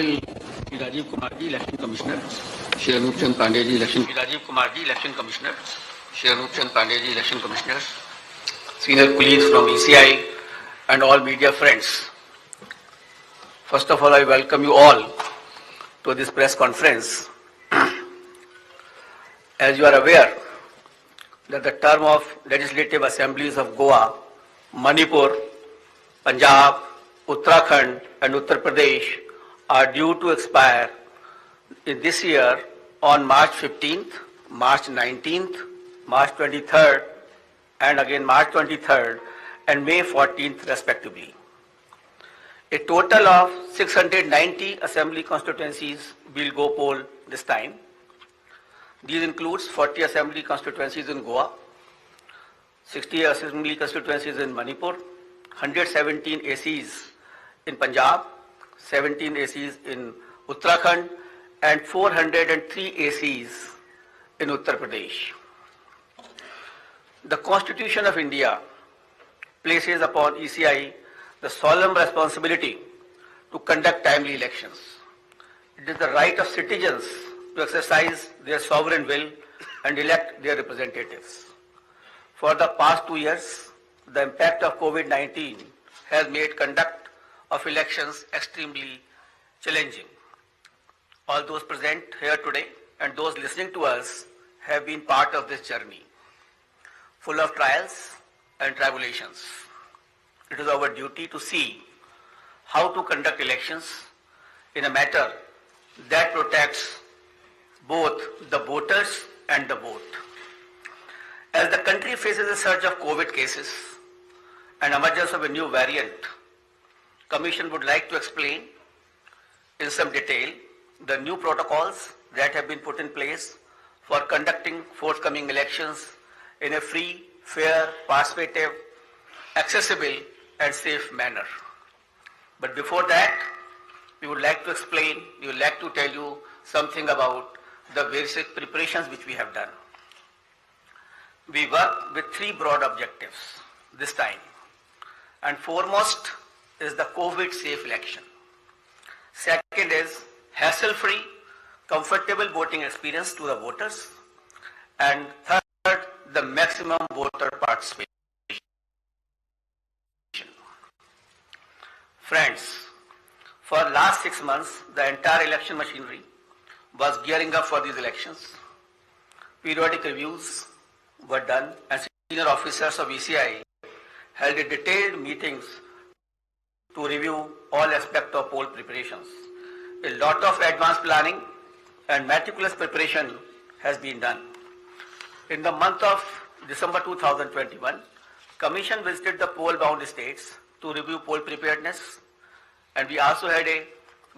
Rajiv Kumar ji, Election Commissioner. Shri Anup Chand Pandey ji, Election. Rajiv Kumar ji, Election Commissioner. Shri Anup Chand Pandey ji, Election Commissioner. Senior colleagues from ECI and all media friends. First of all, I welcome you all to this press conference. As you are aware that the term of legislative assemblies of Goa, Manipur, Punjab, Uttarakhand and Uttar Pradesh are due to expire in this year on March 15th, March 19th, March 23rd and again March 23rd and May 14th respectively. A total of 690 assembly constituencies will go poll this time. These includes 40 assembly constituencies in Goa, 60 assembly constituencies in Manipur, 117 ACs in Punjab, 17 ACs in Uttarakhand and 403 ACs in Uttar Pradesh. The Constitution of India places upon ECI the solemn responsibility to conduct timely elections. It is the right of citizens to exercise their sovereign will and elect their representatives. For the past 2 years, the impact of COVID-19 has made conduct of elections extremely challenging. All those present here today and those listening to us have been part of this journey, full of trials and tribulations. It is our duty to see how to conduct elections in a manner that protects both the voters and the vote. As the country faces a surge of COVID cases and emergence of a new variant, Commission would like to explain in some detail the new protocols that have been put in place for conducting forthcoming elections in a free, fair, participative, accessible and safe manner. But before that, we would like to tell you something about the basic preparations which we have done. We work with 3 broad objectives this time, and foremost is the COVID-safe election. Second is hassle-free, comfortable voting experience to the voters. And third, the maximum voter participation. Friends, for last 6 months, the entire election machinery was gearing up for these elections. Periodic reviews were done and senior officers of ECI held a detailed meetings to review all aspects of poll preparations. A lot of advanced planning and meticulous preparation has been done. In the month of December 2021, Commission visited the poll-bound states to review poll preparedness, and we also had a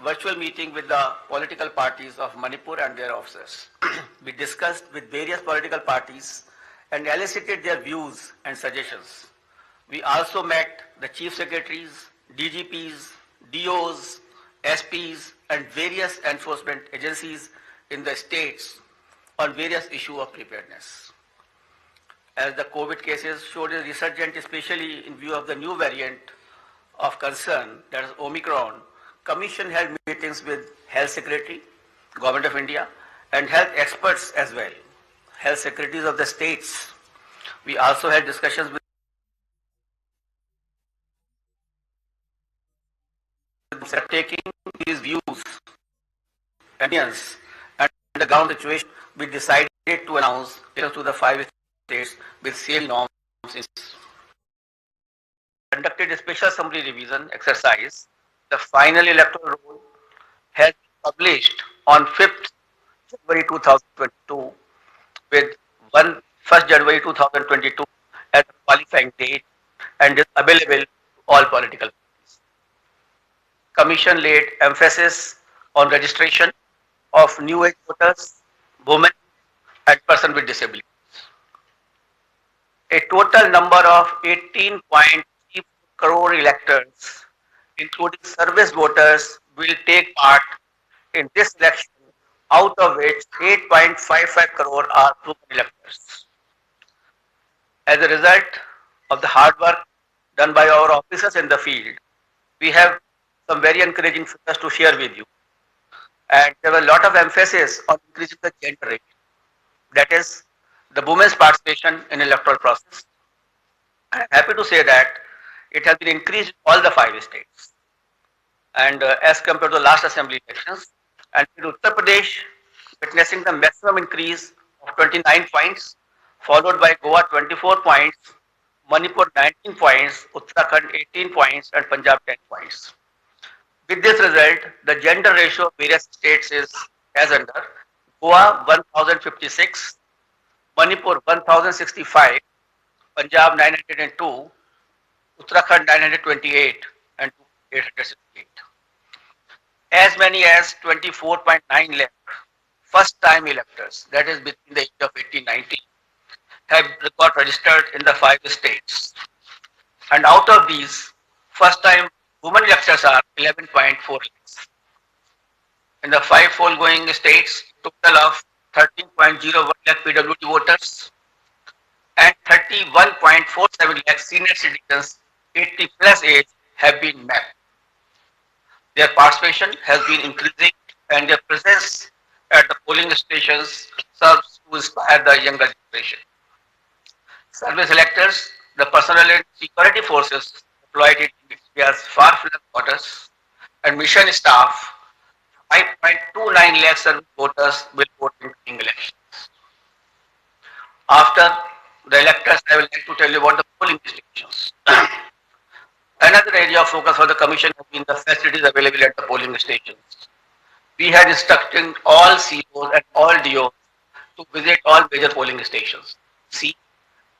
virtual meeting with the political parties of Manipur and their officers. We discussed with various political parties and elicited their views and suggestions. We also met the chief secretaries, DGPs, DOs, SPs and various enforcement agencies in the states on various issues of preparedness. As the COVID cases showed a resurgence, especially in view of the new variant of concern, that is Omicron, Commission held meetings with Health Secretary, Government of India and health experts as well, health secretaries of the states. We also had discussions with taking these views and the ground situation, we decided to announce to the 5 states with same norms. Conducted a special assembly revision exercise. The final electoral roll has been published on 5th January 2022 with 1st January 2022 as a qualifying date and is available to all political parties. Commission laid emphasis on registration of new age voters, women and persons with disabilities. A total number of 18.3 crore electors, including service voters, will take part in this election, out of which 8.55 crore are proven electors. As a result of the hard work done by our officers in the field, we have some very encouraging figures to share with you. and there was a lot of emphasis on increasing the gender ratio. That is, the women's participation in electoral process. I am happy to say that it has been increased in all the 5 states. And as compared to the last assembly elections, and in Uttar Pradesh, witnessing the maximum increase of 29 points, followed by Goa 24 points, Manipur 19 points, Uttarakhand 18 points, and Punjab 10 points. With this result, the gender ratio of various states is as under: Goa 1056, Manipur 1065, Punjab 902, Uttarakhand 928, and 868. As many as 24.9 lakh first time electors, that is between the age of 18 90, have got registered in the 5 states. And out of these, first time women electors are 11.4 lakhs. In the 5 foregoing states, total of 13.01 lakh PWD voters and 31.47 lakh senior citizens 80 plus age have been mapped. Their participation has been increasing and their presence at the polling stations serves to inspire the younger generation. Service electors, the personnel and security forces deployed in India's far-flung borders, and mission staff, 5.29 lakh service voters will vote in coming elections. After the electors, I will like to tell you about the polling stations. Another area of focus for the Commission has been the facilities available at the polling stations. We had instructed all COs and all DOs to visit all major polling stations,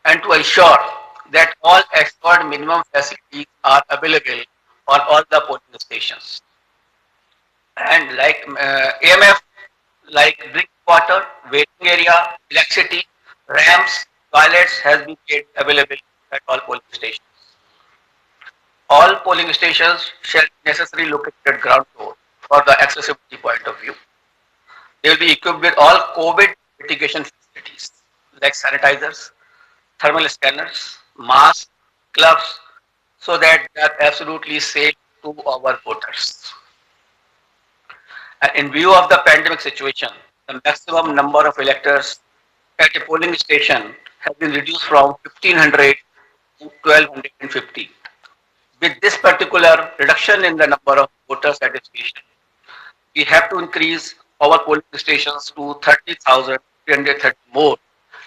and to ensure that all assured minimum facilities are available on all the polling stations. And like AMF, like drinking water, waiting area, electricity, ramps, toilets has been made available at all polling stations. All polling stations shall be necessarily located at ground floor for the accessibility point of view. They will be equipped with all COVID mitigation facilities like sanitizers, thermal scanners, masks, gloves, so that they are absolutely safe to our voters. And in view of the pandemic situation, the maximum number of electors at a polling station has been reduced from 1500 to 1250. With this particular reduction in the number of voters at a station, we have to increase our polling stations to 30,330 more.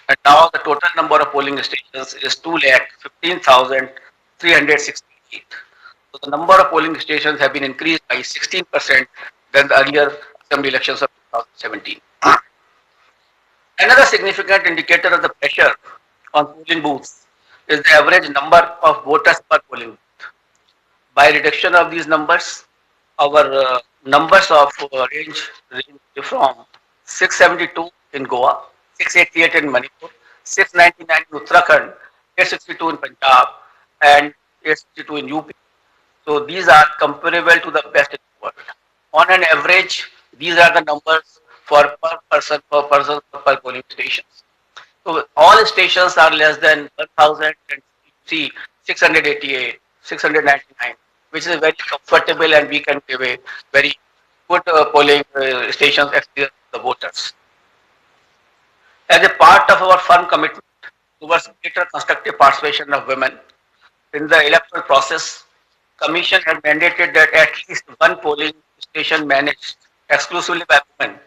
And now the total number of polling stations is 2,15,368. So the number of polling stations have been increased by 16% than the earlier assembly elections of 2017. Another significant indicator of the pressure on polling booths is the average number of voters per polling booth. By reduction of these numbers, our numbers of range from 672 in Goa, 688 in Manipur, 699 in Uttarakhand, 862 in Punjab, and 862 in UP. So these are comparable to the best in the world. On an average, these are the numbers for per person per polling stations. So all stations are less than 1,000 and see 688, 699, which is very comfortable, and we can give a very good polling stations experience to the voters. As a part of our firm commitment towards greater constructive participation of women in the electoral process, Commission has mandated that at least one polling station managed exclusively by women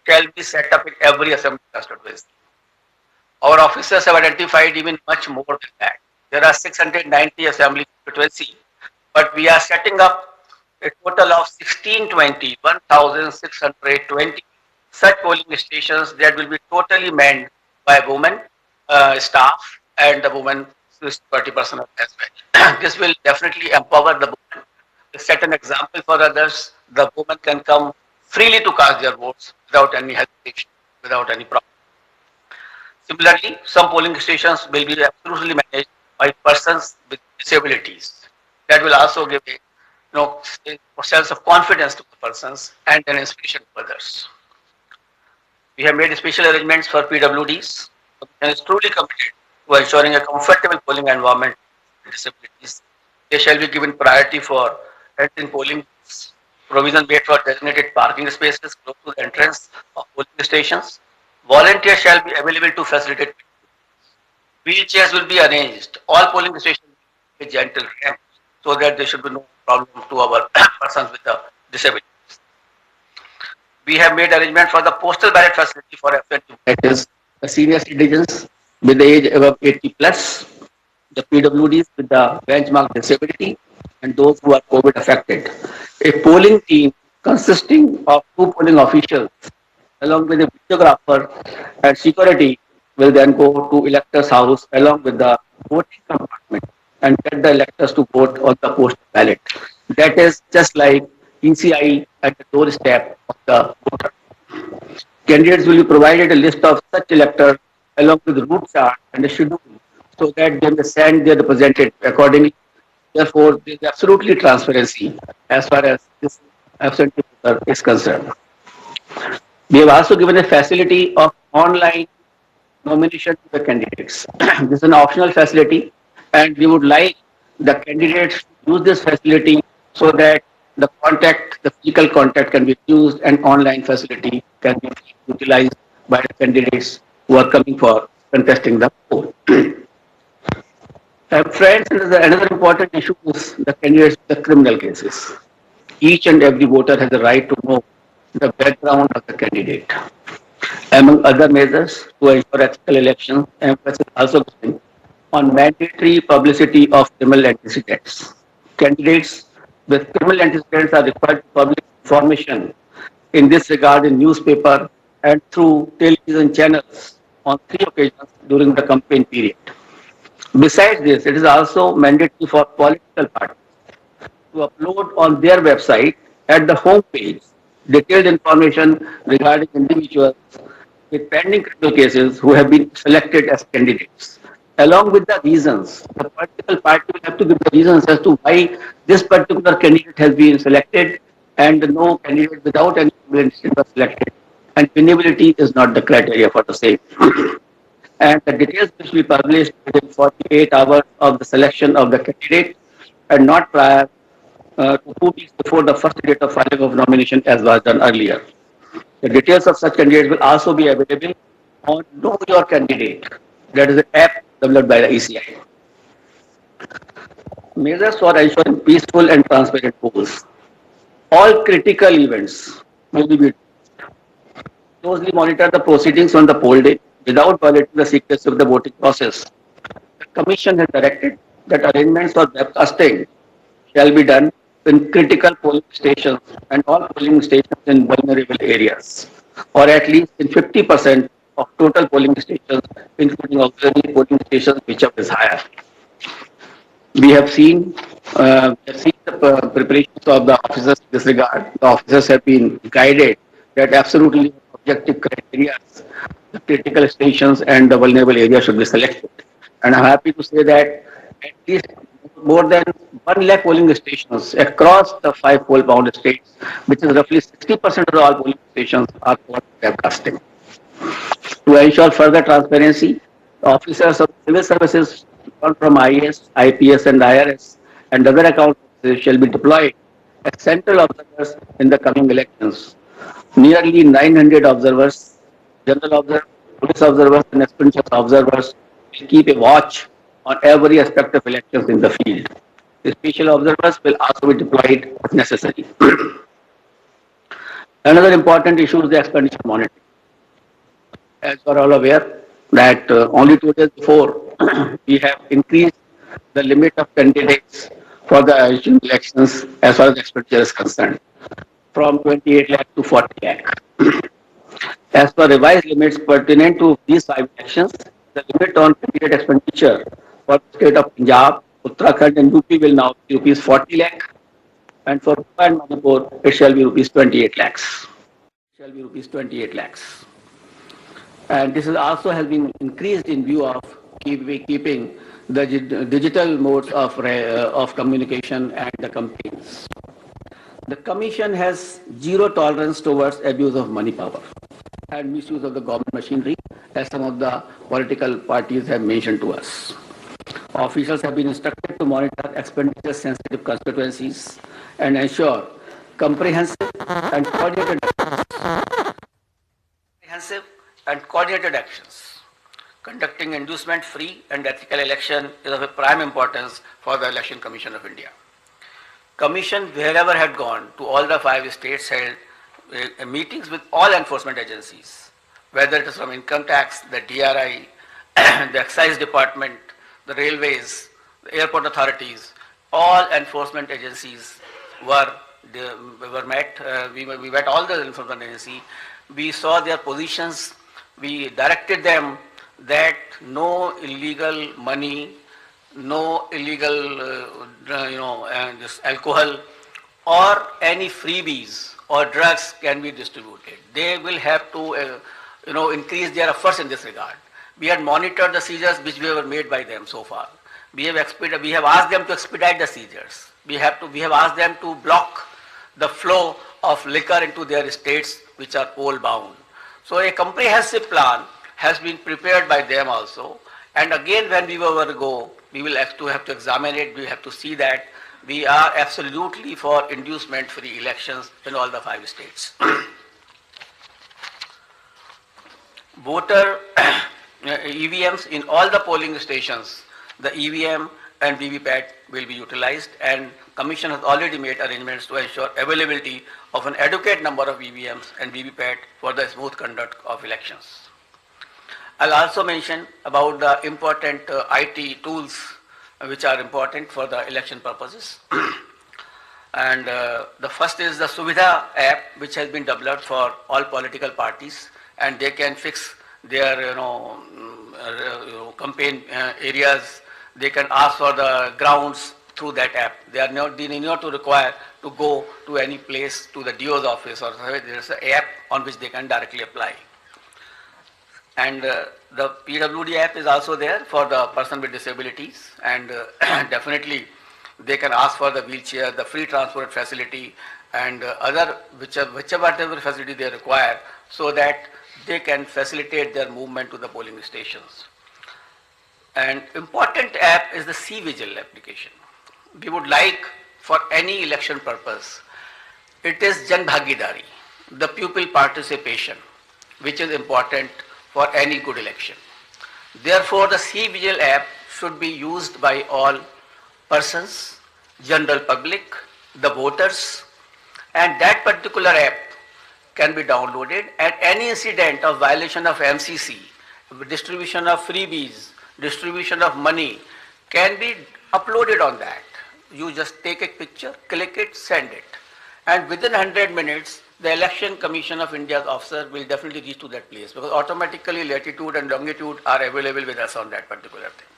shall be set up in every assembly constituency. Our officers have identified even much more than that. There are 690 assembly constituencies, but we are setting up a total of 1,620 such polling stations that will be totally manned by women staff and the women security personnel as well. This will definitely empower the women. To set an example for others, the women can come freely to cast their votes without any hesitation, without any problem. Similarly, some polling stations will be absolutely managed by persons with disabilities. That will also give a sense of confidence to the persons and an inspiration to others. We have made special arrangements for PWDs and is truly committed to ensuring a comfortable polling environment for disabilities. They shall be given priority for entering polling booths. provision made for designated parking spaces close to the entrance of polling stations. Volunteers shall be available to facilitate. Wheelchairs will be arranged. All polling stations will be gentle ramp so that there should be no problem to our persons with the disability. We have made arrangement for the postal ballot facility for absentee. That is the senior citizens with the age above 80 plus, the PWDs with the benchmark disability, and those who are COVID affected. A polling team consisting of 2 polling officials along with a videographer and security will then go to electors' house along with the voting compartment and get the electors to vote on the postal ballot. That is just like ECI at the doorstep of the voter. Candidates will be provided a list of such electors along with the route chart and a schedule so that they may send their representative accordingly. Therefore, there is absolutely transparency as far as this absentee voter is concerned. We have also given a facility of online nomination to the candidates. This is an optional facility, and we would like the candidates to use this facility so that the physical contact can be used and online facility can be utilized by the candidates who are coming for contesting the poll. Friends, another important issue is the candidates with the criminal cases. Each and every voter has the right to know the background of the candidate. Among other measures to ensure ethical elections, emphasis also given on mandatory publicity of criminal antecedents. Candidates with criminal antecedents are required to publish information in this regard in newspaper and through television channels on 3 occasions during the campaign period. Besides this, it is also mandatory for political parties to upload on their website at the home page detailed information regarding individuals with pending criminal cases who have been selected as candidates, along with the reasons. The political party will have to give the reasons as to why this particular candidate has been selected and no candidate without any candidate was selected. And winnability is not the criteria for the same. And the details which will be published within 48 hours of the selection of the candidate and not prior to 2 weeks before the first date of filing of nomination as was done earlier. The details of such candidates will also be available on Know Your Candidate. That is an app developed by the ECI. Measures for ensuring peaceful and transparent polls. All critical events will be closely monitor the proceedings on the poll day without violating the secrecy of the voting process. The Commission has directed that arrangements for webcasting shall be done in critical polling stations and all polling stations in vulnerable areas, or at least in 50% of total polling stations, including auxiliary polling stations, whichever is higher. We have seen the preparations of the officers in this regard. The officers have been guided that absolutely objective criteria, the critical stations and the vulnerable areas should be selected. And I'm happy to say that at least more than 1 lakh polling stations across the 5 poll-bound states, which is roughly 60% of all polling stations, are for webcasting. To ensure further transparency, officers of civil services from IAS, IPS, and IRS and other account officers shall be deployed as central observers in the coming elections. Nearly 900 observers, general observers, police observers, and expenditure observers will keep a watch on every aspect of elections in the field. The special observers will also be deployed if necessary. Another important issue is the expenditure monitoring. As you are all aware, that only 2 days before we have increased the limit of candidates for the elections as far as expenditure is concerned, from 28 lakh to 40 lakh. As per revised limits pertinent to these 5 elections, the limit on candidate expenditure for the state of Punjab, Uttarakhand, and UP will now be rupees 40 lakh, and for Goa and Manipur, it shall be rupees 28 lakhs. And this is also has been increased in view of keeping the digital modes of communication and the campaigns. The Commission has zero tolerance towards abuse of money power and misuse of the government machinery, as some of the political parties have mentioned to us. Officials have been instructed to monitor expenditure-sensitive constituencies and ensure comprehensive and coordinated actions. Conducting inducement-free and ethical election is of a prime importance for the Election Commission of India. Commission, wherever had gone to all the 5 states, held meetings with all enforcement agencies, whether it is from income tax, the DRI, the excise department, the railways, the airport authorities, all enforcement agencies were met. We met all the enforcement agencies. We saw their positions. We directed them that no illegal money, no illegal, this alcohol or any freebies or drugs can be distributed. They will have to, increase their efforts in this regard. We had monitored the seizures which were made by them so far. We have asked them to expedite the seizures. We have asked them to block the flow of liquor into their states which are coal bound. So a comprehensive plan has been prepared by them also. And again, when we will go, we will have to examine it. We have to see that we are absolutely for inducement-free elections in all the 5 states. Voter EVMs in all the polling stations, the EVM and VVPAT will be utilized, and Commission has already made arrangements to ensure availability of an adequate number of EVMs and VVPAT for the smooth conduct of elections. I'll also mention about the important IT tools which are important for the election purposes. And the first is the Suvidha app, which has been developed for all political parties, and they can fix their campaign areas. They can ask for the grounds through that app. They need not to require to go to any place, to the DO's office, or there is an app on which they can directly apply. And the PWD app is also there for the person with disabilities, and definitely they can ask for the wheelchair, the free transport facility, and other whichever facility they require, so that they can facilitate their movement to the polling stations. An important app is the C-Vigil application. We would like, for any election purpose, it is Jan Bhagidari, the pupil participation, which is important for any good election. Therefore, the C-Vigil app should be used by all persons, general public, the voters, and that particular app can be downloaded, and any incident of violation of MCC, distribution of freebies, distribution of money can be uploaded on that. You just take a picture, click it, send it, and within 100 minutes, the Election Commission of India's officer will definitely reach to that place, because automatically latitude and longitude are available with us on that particular thing.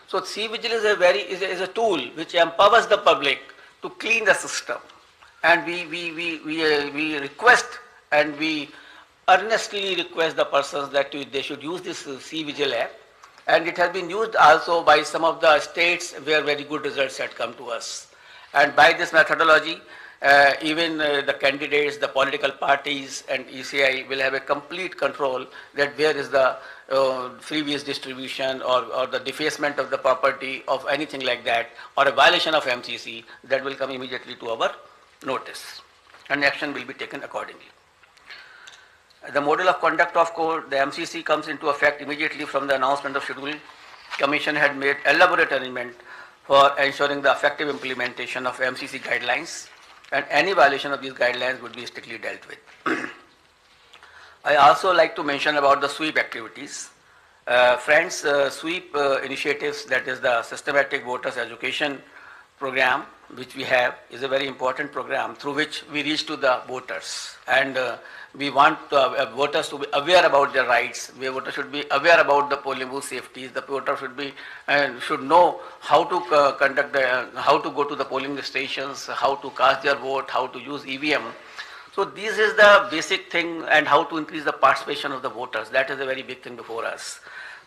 So C-Vigil is a tool which empowers the public to clean the system, and we request and we earnestly request the persons that they should use this C-Vigil app, and it has been used also by some of the states where very good results had come to us. And by this methodology, even the candidates, the political parties and ECI will have a complete control that where is the freebies distribution or the defacement of the property of anything like that, or a violation of MCC, that will come immediately to our notice, and action will be taken accordingly. The model of conduct of court, the MCC, comes into effect immediately from the announcement of schedule. Commission had made elaborate arrangement for ensuring the effective implementation of MCC guidelines, and any violation of these guidelines would be strictly dealt with. I also like to mention about the sweep activities. Friends, sweep initiatives, that is the systematic voters education program which we have, is a very important program through which we reach to the voters, and we want voters to be aware about their rights. Voters should be aware about the polling booth safeties. The voter should know how to how to go to the polling stations, how to cast their vote, how to use EVM. So this is the basic thing, and how to increase the participation of the voters. That is a very big thing before us.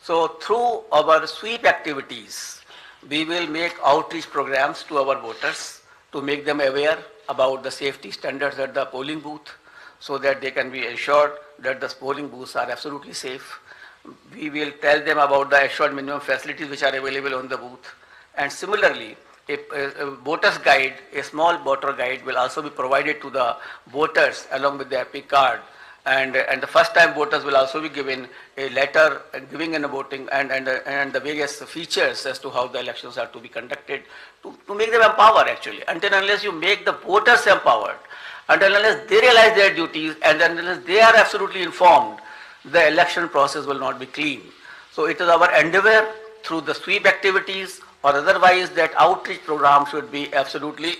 So through our sweep activities, we will make outreach programs to our voters to make them aware about the safety standards at the polling booth, so that they can be assured that the polling booths are absolutely safe. We will tell them about the assured minimum facilities which are available on the booth. And similarly, a voter's guide, a small voter guide will also be provided to the voters along with the epic card. And the first time voters will also be given a letter giving in a voting and the various features as to how the elections are to be conducted to make them empowered actually. Until unless you make the voters empowered, until unless they realize their duties and unless they are absolutely informed, the election process will not be clean. So it is our endeavor through the sweep activities or otherwise that outreach program should be absolutely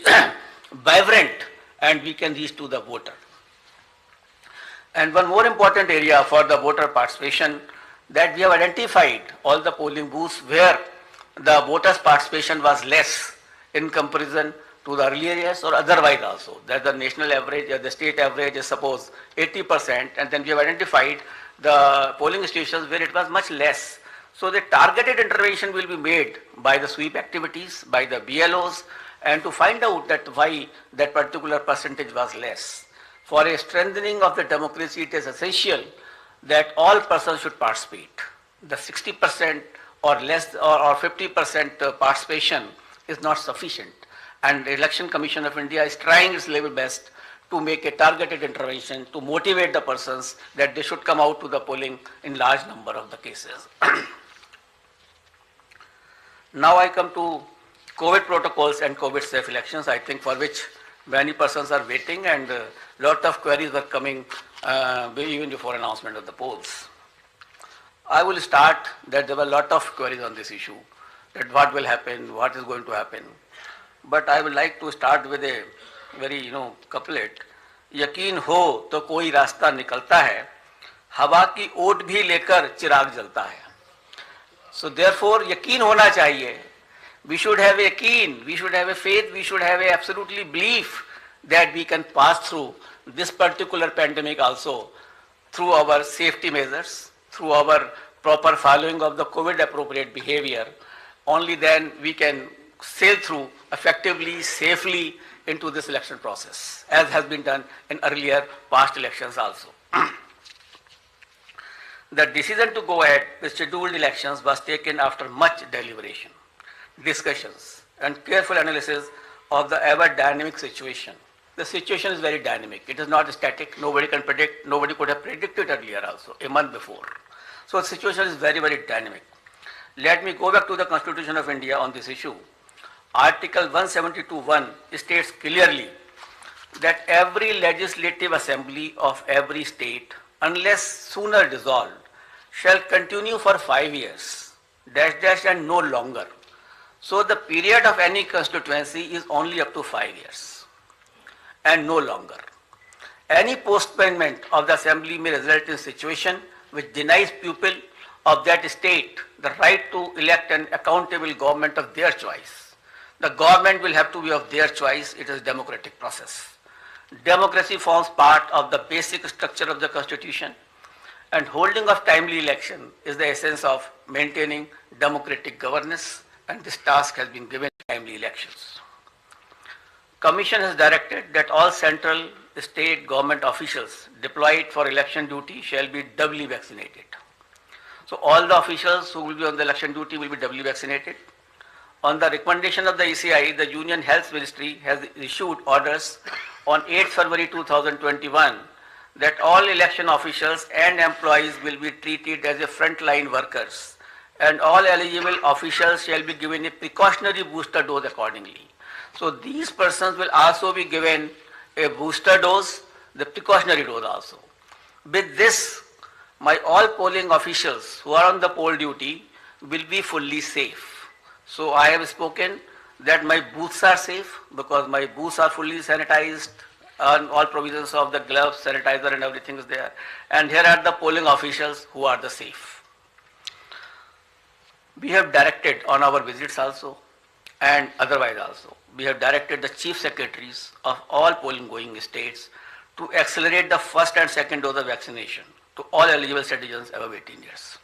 vibrant and we can reach to the voter. And one more important area for the voter participation, that we have identified all the polling booths where the voters' participation was less in comparison to the earlier years or otherwise also. That the national average or the state average is suppose 80%, and then we have identified the polling stations where it was much less. So the targeted intervention will be made by the sweep activities, by the BLOs, and to find out that why that particular percentage was less. For a strengthening of the democracy, it is essential that all persons should participate. The 60% or less or 50% participation is not sufficient. And the Election Commission of India is trying its level best to make a targeted intervention to motivate the persons that they should come out to the polling in large number of the cases. Now I come to COVID protocols and COVID safe elections, I think for which many persons are waiting and lot of queries were coming even before announcement of the polls. I will start that there were a lot of queries on this issue, that what will happen, what is going to happen. But I would like to start with a very couplet. यकीन हो तो कोई रास्ता निकलता है, हवा की ओट भी लेकर चिराग जलता है. So therefore यकीन होना चाहिए. We should have a yaqeen, we should have a faith, we should have a absolutely belief that we can pass through this particular pandemic also through our safety measures, through our proper following of the COVID appropriate behavior. Only then we can sail through effectively, safely into this election process, as has been done in earlier past elections also. The decision to go ahead with scheduled elections was taken after much deliberation, discussions, and careful analysis of the ever dynamic situation. The situation is very dynamic. It is not static. Nobody can predict. Nobody could have predicted earlier also, a month before. So the situation is very, very dynamic. Let me go back to the Constitution of India on this issue. Article 172(1) states clearly that every legislative assembly of every state, unless sooner dissolved, shall continue for 5 years, and no longer. So the period of any constituency is only up to 5 years and no longer. Any postponement of the assembly may result in a situation which denies people of that state the right to elect an accountable government of their choice. The government will have to be of their choice. It is a democratic process. Democracy forms part of the basic structure of the Constitution, and holding of timely election is the essence of maintaining democratic governance, and this task has been given timely elections. Commission has directed that all central state government officials deployed for election duty shall be doubly vaccinated. So all the officials who will be on the election duty will be doubly vaccinated. On the recommendation of the ECI, the Union Health Ministry has issued orders on 8th February 2021 that all election officials and employees will be treated as a frontline workers, and all eligible officials shall be given a precautionary booster dose accordingly. So these persons will also be given a booster dose, the precautionary dose also. With this, my all polling officials who are on the poll duty will be fully safe. So I have spoken that my booths are safe because my booths are fully sanitized and all provisions of the gloves, sanitizer and everything is there. And here are the polling officials who are the safe. We have directed on our visits also and otherwise also. We have directed the chief secretaries of all polling going states to accelerate the first and second dose of vaccination to all eligible citizens above 18 years.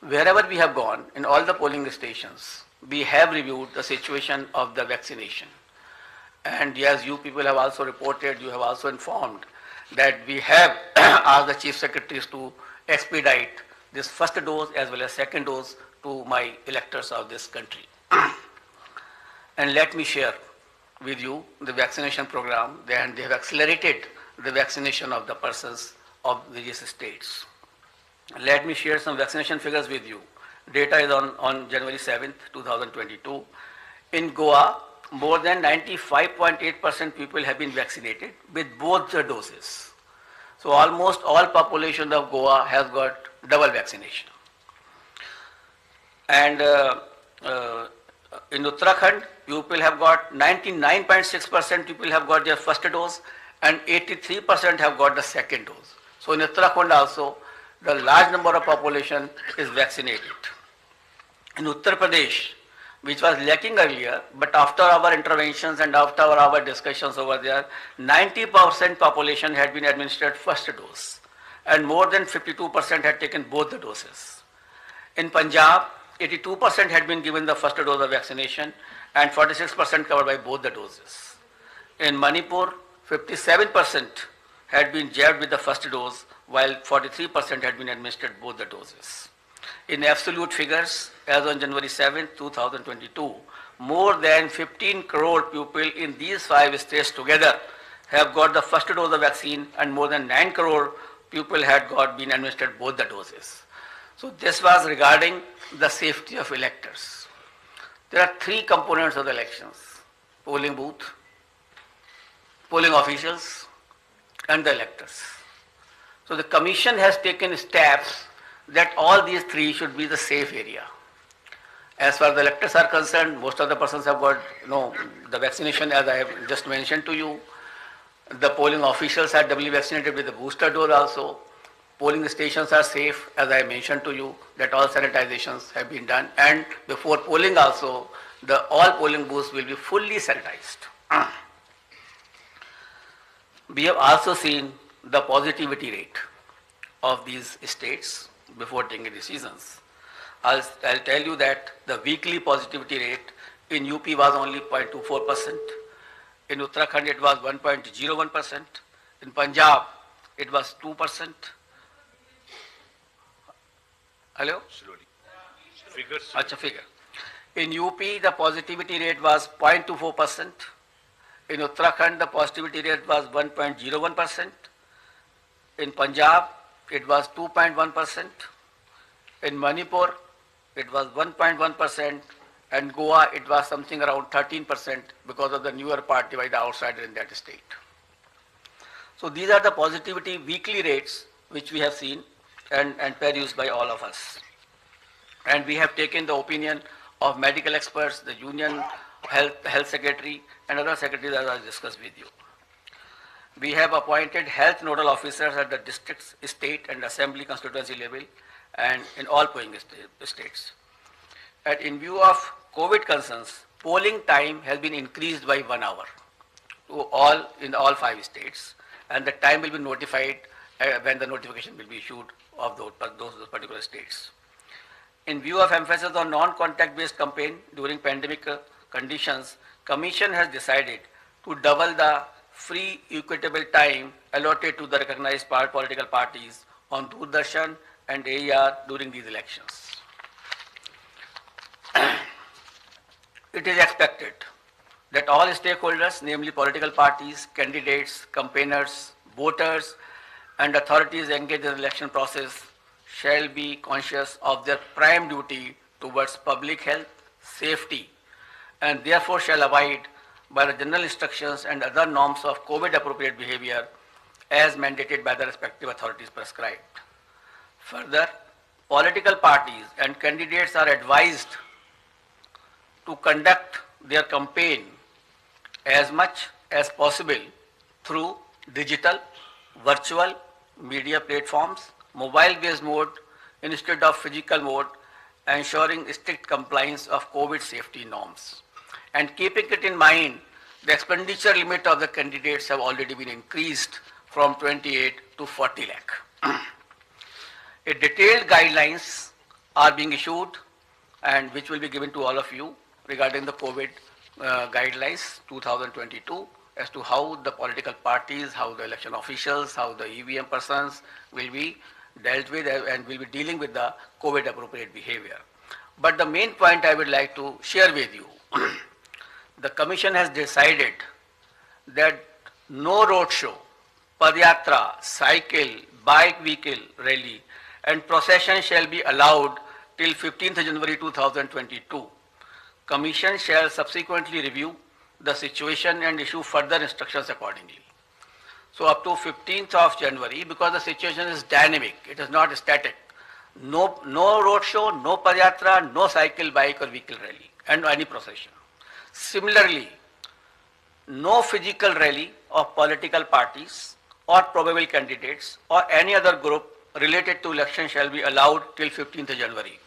Wherever we have gone, in all the polling stations, we have reviewed the situation of the vaccination. And as you people have also reported, you have also informed that we have asked the chief secretaries to expedite this first dose as well as second dose to my electors of this country. And let me share with you the vaccination program, and they have accelerated the vaccination of the persons of various states. Let me share some vaccination figures with you. Data is on January 7th, 2022. In Goa, more than 95.8% people have been vaccinated with both the doses. So almost all population of Goa has got double vaccination. And in Uttarakhand, people have got 99.6% people have got their first dose and 83% have got the second dose. So in Uttarakhand also, the large number of population is vaccinated. In Uttar Pradesh, which was lacking earlier, but after our interventions and after our discussions over there, 90% population had been administered first dose and more than 52% had taken both the doses. In Punjab, 82% had been given the first dose of vaccination and 46% covered by both the doses. In Manipur, 57% had been jabbed with the first dose while 43% had been administered both the doses. In absolute figures, as on January 7, 2022, more than 15 crore people in these 5 states together have got the first dose of vaccine and more than 9 crore people had been administered both the doses. So this was regarding the safety of electors. There are 3 components of the elections: polling booth, polling officials, and the electors. So the Commission has taken steps that all these 3 should be the safe area. As far as the electors are concerned, most of the persons have got the vaccination, as I have just mentioned to you. The polling officials are doubly vaccinated with the booster dose also. Polling stations are safe, as I mentioned to you, that all sanitizations have been done. And before polling also, all polling booths will be fully sanitized. We have also seen the positivity rate of these states before taking decisions. I'll tell you that the weekly positivity rate in UP was only 0.24%. In Uttarakhand it was 1.01%. In Punjab it was 2%. Hello? Slowly. Figures. Acha, figure. In UP the positivity rate was 0.24%. In Uttarakhand the positivity rate was 1.01%. In Punjab it was 2.1%. In Manipur it was 1.1%, and Goa it was something around 13% because of the newer party by the outsider in that state. So these are the positivity weekly rates which we have seen and perused by all of us. And we have taken the opinion of medical experts, the Union Health Secretary and other secretaries as I discussed with you. We have appointed health nodal officers at the district, state and assembly constituency level and in all polling states. And in view of COVID concerns, polling time has been increased by 1 hour in all 5 states, and the time will be notified when the notification will be issued of those particular states. In view of emphasis on non-contact based campaign during pandemic conditions, Commission has decided to double the free equitable time allotted to the recognized political parties on Doordarshan and AER during these elections. It is expected that all stakeholders, namely political parties, candidates, campaigners, voters, and authorities engaged in the election process shall be conscious of their prime duty towards public health, safety, and therefore shall abide by the general instructions and other norms of COVID appropriate behavior as mandated by the respective authorities prescribed. Further, political parties and candidates are advised to conduct their campaign as much as possible through digital, virtual, media platforms, mobile-based mode instead of physical mode, ensuring strict compliance of COVID safety norms. And keeping it in mind, the expenditure limit of the candidates have already been increased from 28 to 40 lakh. A detailed guidelines are being issued and which will be given to all of you regarding the COVID guidelines 2022 as to how the political parties, how the election officials, how the EVM persons will be dealt with and will be dealing with the COVID appropriate behavior. But the main point I would like to share with you the Commission has decided that no road show, padyatra, cycle, bike vehicle rally and procession shall be allowed till 15th January 2022. Commission shall subsequently review the situation and issue further instructions accordingly. So up to 15th of January, because the situation is dynamic, it is not static. No road show, no padyatra, no cycle, bike or vehicle rally and any procession. Similarly, no physical rally of political parties or probable candidates or any other group related to election shall be allowed till 15th January.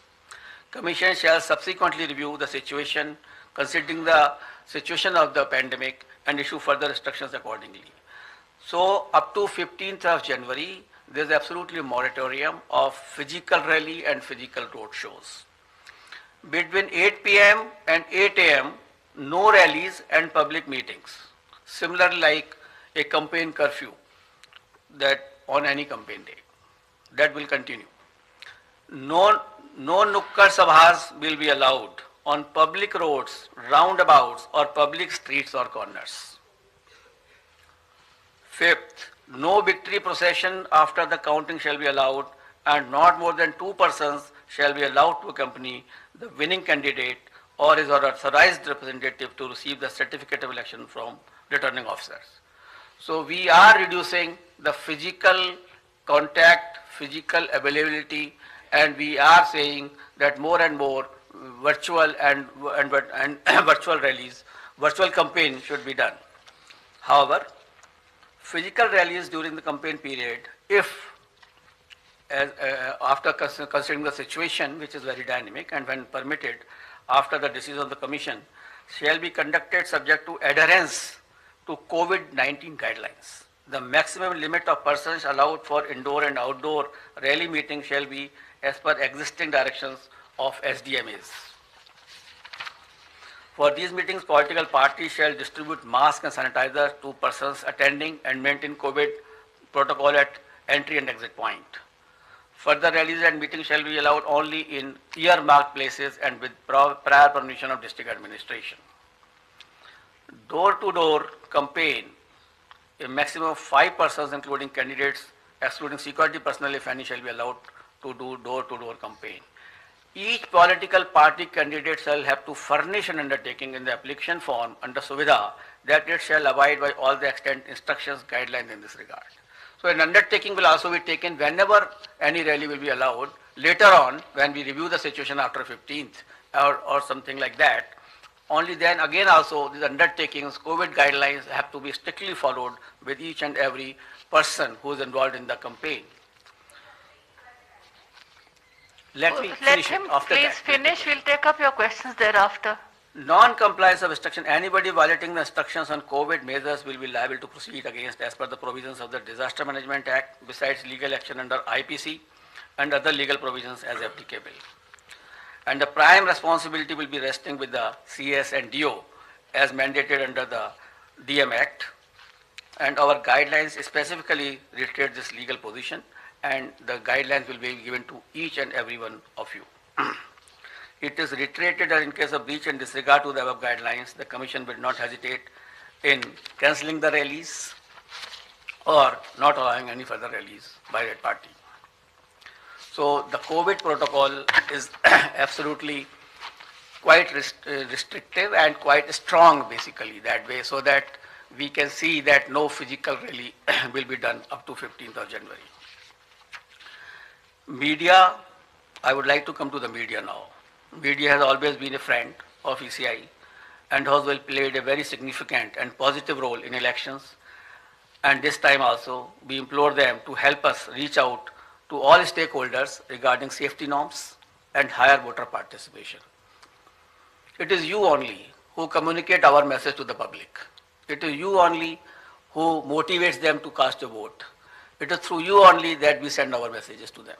Commission shall subsequently review the situation considering the situation of the pandemic and issue further instructions accordingly. So up to 15th of January, there is absolutely a moratorium of physical rally and physical road shows. Between 8 p.m. and 8 a.m., no rallies and public meetings. Similarly, like a campaign curfew that on any campaign day. That will continue. No nukkad sabhas will be allowed on public roads, roundabouts or public streets or corners. Fifth, no victory procession after the counting shall be allowed and not more than 2 persons shall be allowed to accompany the winning candidate or his or authorized representative to receive the certificate of election from returning officers. So we are reducing the physical contact, physical availability, and we are saying that more and more virtual and virtual rallies, virtual campaign should be done. However, physical rallies during the campaign period, if after considering the situation, which is very dynamic, and when permitted after the decision of the Commission, shall be conducted subject to adherence to COVID-19 guidelines. The maximum limit of persons allowed for indoor and outdoor rally meetings shall be as per existing directions of SDMAs. For these meetings, political parties shall distribute masks and sanitizers to persons attending and maintain COVID protocol at entry and exit point. Further rallies and meetings shall be allowed only in earmarked places and with prior permission of district administration. Door-to-door campaign, a maximum of 5 persons including candidates, excluding security personnel if any, shall be allowed to do door-to-door campaign. Each political party candidate shall have to furnish an undertaking in the application form under Suvidha that it shall abide by all the extant instructions, guidelines in this regard. So an undertaking will also be taken whenever any rally will be allowed. Later on, when we review the situation after 15th or something like that, only then again also these undertakings, COVID guidelines have to be strictly followed with each and every person who is involved in the campaign. Let me finish it. After please that, finish. We'll take up your questions thereafter. Non-compliance of instruction. Anybody violating the instructions on COVID measures will be liable to proceed against as per the provisions of the Disaster Management Act, besides legal action under IPC and other legal provisions as applicable. And the prime responsibility will be resting with the CS and DO as mandated under the DM Act. And our guidelines specifically reiterate this legal position, and the guidelines will be given to each and every one of you. It is reiterated that in case of breach and disregard to the above guidelines, the Commission will not hesitate in cancelling the rallies or not allowing any further rallies by that party. So the COVID protocol is absolutely quite restrictive and quite strong basically that way, so that we can see that no physical rally will be done up to 15th of January. Media, I would like to come to the media now. Media has always been a friend of ECI and has well played a very significant and positive role in elections. And this time also, we implore them to help us reach out to all stakeholders regarding safety norms and higher voter participation. It is you only who communicate our message to the public. It is you only who motivates them to cast a vote. It is through you only that we send our messages to them.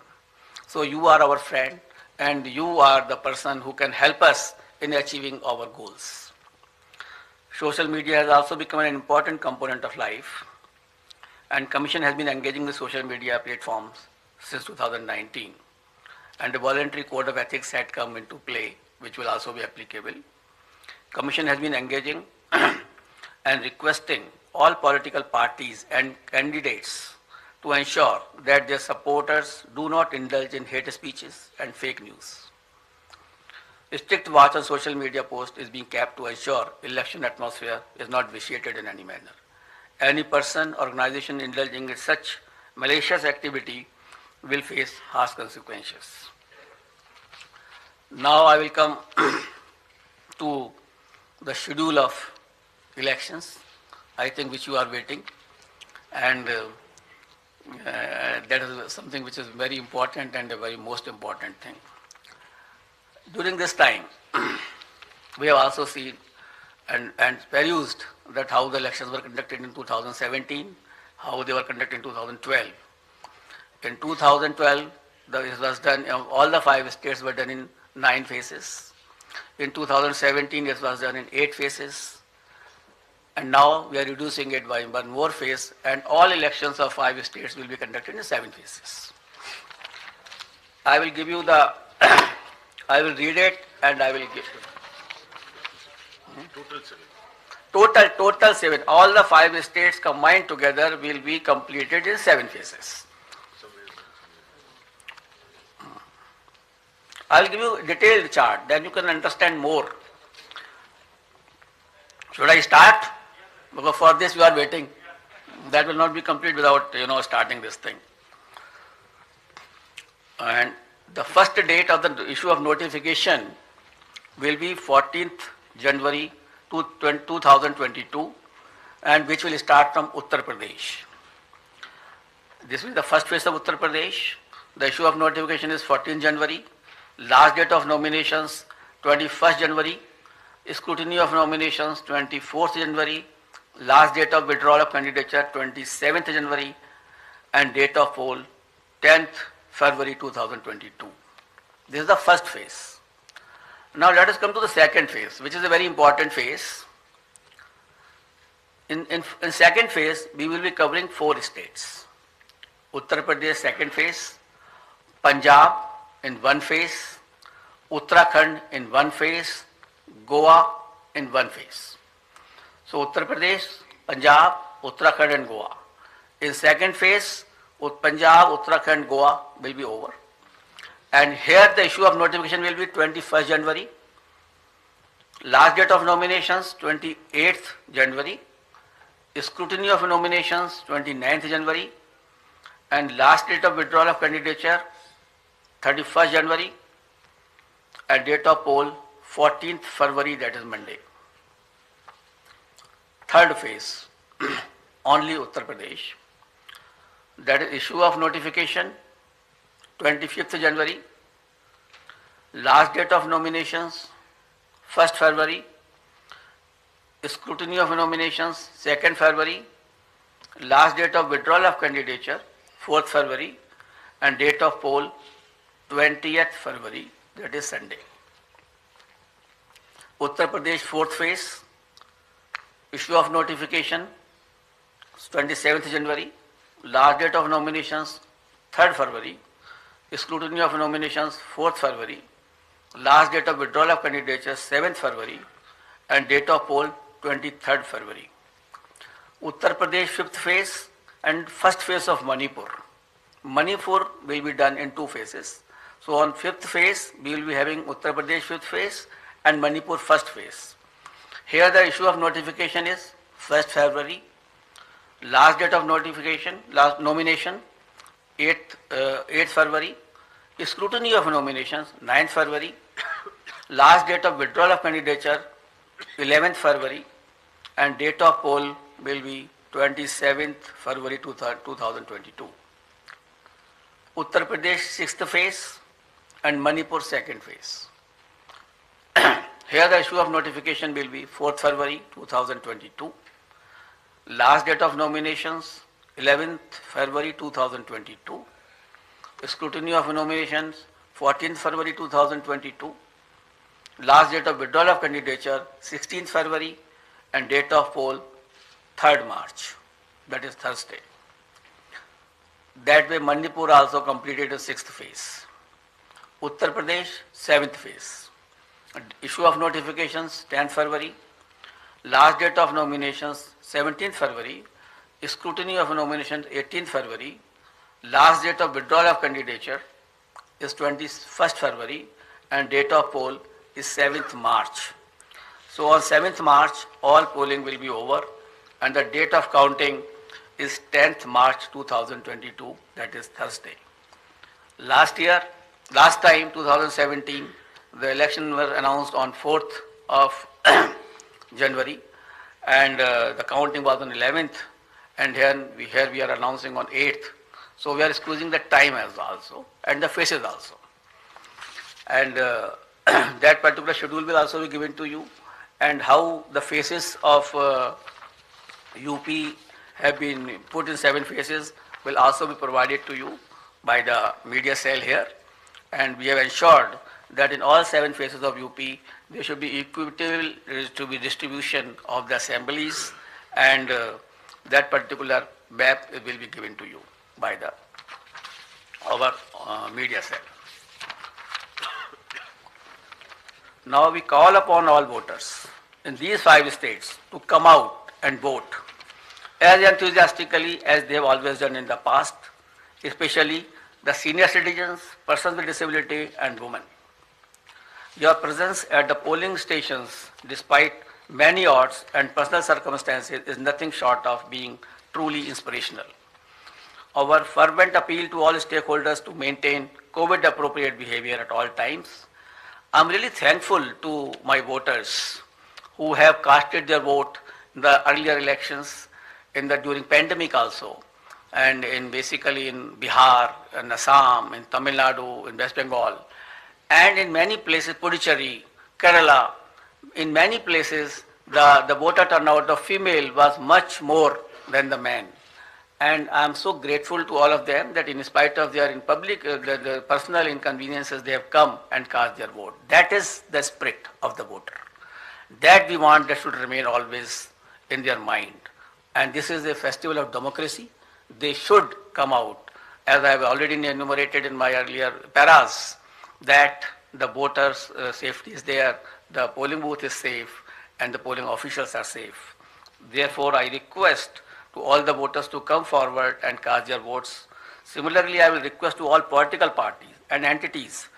So you are our friend, and you are the person who can help us in achieving our goals. Social media has also become an important component of life, and Commission has been engaging with social media platforms since 2019, and a voluntary code of ethics had come into play, which will also be applicable. Commission has been engaging and requesting all political parties and candidates to ensure that their supporters do not indulge in hate speeches and fake news. A strict watch on social media posts is being kept to ensure election atmosphere is not vitiated in any manner. Any person or organization indulging in such malicious activity will face harsh consequences. Now I will come to the schedule of elections, I think which you are waiting, and that is something which is very important and a very most important thing. During this time, we have also seen and perused that how the elections were conducted in 2017, how they were conducted in 2012. In 2012, it was done, all the 5 states were done in 9 phases. In 2017, it was done in 8 phases. And now we are reducing it by 1 more phase, and all elections of 5 states will be conducted in 7 phases. I will give you the, I will read it and I will give Total 7. Total 7. All the 5 states combined together will be completed in 7 phases. I will give you a detailed chart, then you can understand more. Should I start? Because for this you are waiting. That will not be complete without, starting this thing. And the first date of the issue of notification will be 14th January 2022, and which will start from Uttar Pradesh. This will be the first phase of Uttar Pradesh. The issue of notification is 14th January. Last date of nominations 21st January. Scrutiny of nominations 24th January. Last date of withdrawal of candidature 27th January, and date of poll 10th February 2022. This is the first phase. Now let us come to the second phase, which is a very important phase. In second phase, we will be covering 4 states. Uttar Pradesh second phase, Punjab in 1 phase, Uttarakhand in 1 phase, Goa in 1 phase. So Uttar Pradesh, Punjab, Uttarakhand and Goa. In second phase, Punjab, Uttarakhand, Goa will be over. And here the issue of notification will be 21st January. Last date of nominations 28th January. Scrutiny of nominations 29th January. And last date of withdrawal of candidature 31st January. And date of poll 14th February, that is Monday. Third phase, only Uttar Pradesh. That is issue of notification 25th January. Last date of nominations 1st February. Scrutiny of nominations 2nd February. Last date of withdrawal of candidature 4th February. And date of poll 20th February, that is Sunday. Uttar Pradesh 4th phase, issue of notification 27th January, last date of nominations 3rd February, scrutiny of nominations 4th February, last date of withdrawal of candidature 7th February, and date of poll 23rd February. Uttar Pradesh 5th phase and first phase of Manipur. Manipur will be done in 2 phases. So on 5th phase, we will be having Uttar Pradesh 5th phase and Manipur first phase. Here the issue of notification is 1st February. Last date of notification, last nomination 8th February. Scrutiny of nominations 9th February. Last date of withdrawal of candidature 11th February. And date of poll will be 27th February 2022. Uttar Pradesh 6th phase and Manipur 2nd phase. Here the issue of notification will be 4th February 2022. Last date of nominations 11th February 2022. Scrutiny of nominations 14th February 2022. Last date of withdrawal of candidature 16th February, and date of poll 3rd March, that is Thursday. That way Manipur also completed the 6th phase. Uttar Pradesh 7th phase. Issue of notifications 10th February. Last date of nominations 17th February. Scrutiny of nominations 18th February. Last date of withdrawal of candidature is 21st February and date of poll is 7th March. So on 7th March, all polling will be over and the date of counting is 10th March 2022, that is Thursday. Last time 2017, the election was announced on 4th of January and the counting was on 11th and here we are announcing on 8th. So we are squeezing the time as also and the faces also. And that particular schedule will also be given to you, and how the faces of UP have been put in 7 phases will also be provided to you by the media cell here. And we have ensured that in all 7 phases of UP, there should be equitable distribution of the assemblies, and that particular map will be given to you by our media cell. Now we call upon all voters in these 5 states to come out and vote as enthusiastically as they have always done in the past, especially the senior citizens, persons with disability and women. Your presence at the polling stations, despite many odds and personal circumstances, is nothing short of being truly inspirational. Our fervent appeal to all stakeholders to maintain COVID appropriate behavior at all times. I'm really thankful to my voters who have casted their vote in the earlier elections, during pandemic also, and basically in Bihar, in Assam, in Tamil Nadu, in West Bengal, and in many places, Puducherry, Kerala, in many places the voter turnout of female was much more than the men. And I am so grateful to all of them that in spite of their the personal inconveniences, they have come and cast their vote. That is the spirit of the voter. That we want that should remain always in their mind. And this is a festival of democracy. They should come out, as I have already enumerated in my earlier paras, that the voters' safety is there, the polling booth is safe, and the polling officials are safe. Therefore, I request to all the voters to come forward and cast their votes. Similarly, I will request to all political parties and entities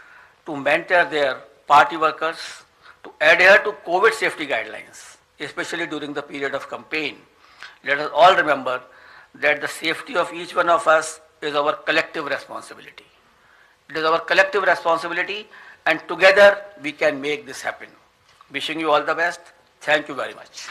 to mentor their party workers to adhere to COVID safety guidelines, especially during the period of campaign. Let us all remember that the safety of each one of us is our collective responsibility. It is our collective responsibility, and together we can make this happen. Wishing you all the best. Thank you very much.